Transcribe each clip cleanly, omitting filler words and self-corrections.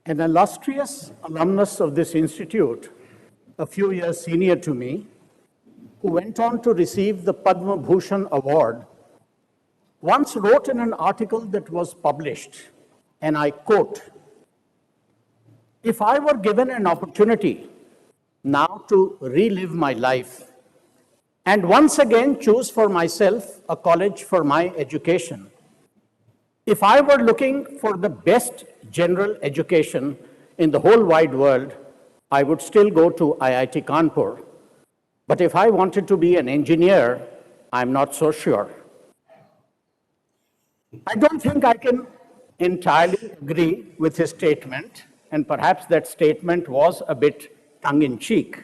An illustrious alumnus of this institute, a few years senior to me, who went on to receive the Padma Bhushan Award, once wrote in an article that was published, and I quote, "If I were given an opportunity now to relive my life and once again choose for myself a college for my education, if I were looking for the best general education in the whole wide world, I would still go to IIT Kanpur. But if I wanted to be an engineer, I'm not so sure." I don't think I can entirely agree with his statement, and perhaps that statement was a bit tongue-in-cheek.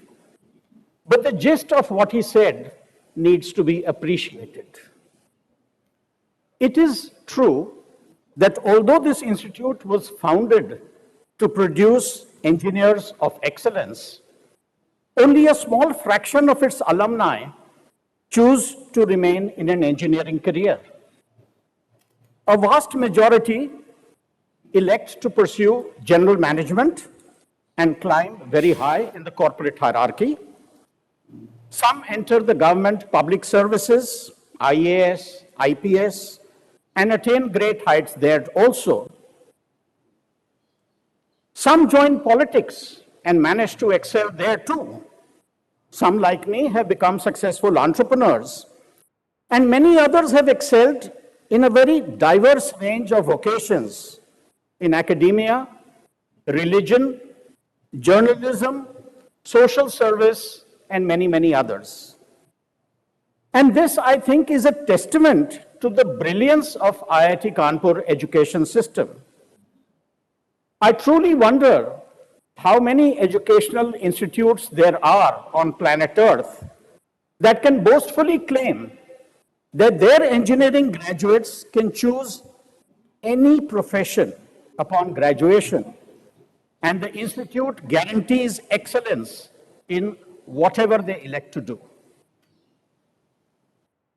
But the gist of what he said needs to be appreciated. It is true that although this institute was founded to produce engineers of excellence, only a small fraction of its alumni choose to remain in an engineering career. A vast majority elect to pursue general management and climb very high in the corporate hierarchy. Some enter the government public services, IAS, IPS, and attain great heights there also. Some join politics and manage to excel there too. Some, like me, have become successful entrepreneurs, and many others have excelled in a very diverse range of vocations in academia, religion, journalism, social service, and many, many others. And this, I think, is a testament to the brilliance of IIT Kanpur education system. I truly wonder how many educational institutes there are on planet Earth that can boastfully claim that their engineering graduates can choose any profession upon graduation, and the institute guarantees excellence in whatever they elect to do.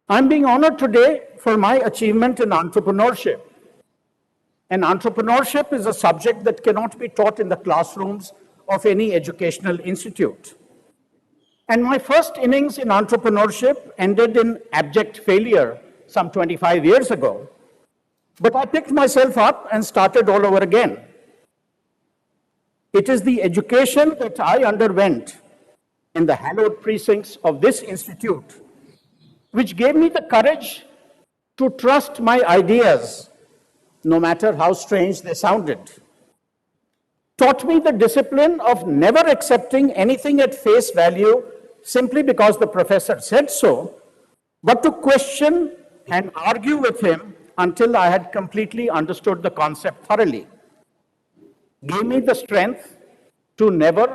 I'm being honored today for my achievement in entrepreneurship. And entrepreneurship is a subject that cannot be taught in the classrooms of any educational institute. And my first innings in entrepreneurship ended in abject failure some 25 years ago. But I picked myself up and started all over again. It is the education that I underwent in the hallowed precincts of this institute which gave me the courage to trust my ideas, no matter how strange they sounded. Taught me the discipline of never accepting anything at face value simply because the professor said so, but to question and argue with him until I had completely understood the concept thoroughly. Gave me the strength to never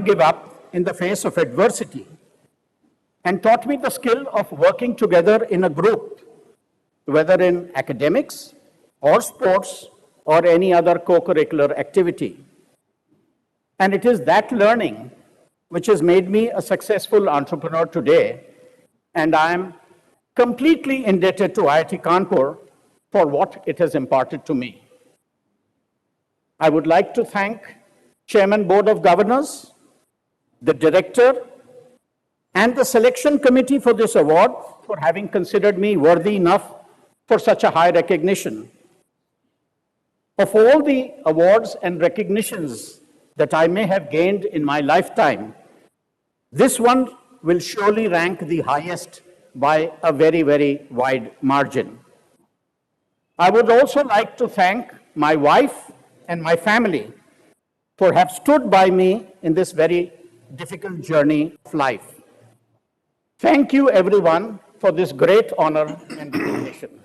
give up in the face of adversity, and taught me the skill of working together in a group, whether in academics or sports or any other co-curricular activity. And it is that learning which has made me a successful entrepreneur today, and I am completely indebted to IIT Kanpur for what it has imparted to me. I would like to thank Chairman Board of Governors, the Director, and the selection committee for this award for having considered me worthy enough for such a high recognition. Of all the awards and recognitions that I may have gained in my lifetime, this one will surely rank the highest by a very, very wide margin. I would also like to thank my wife and my family for have stood by me in this very difficult journey of life. Thank you, everyone, for this great honor and recognition.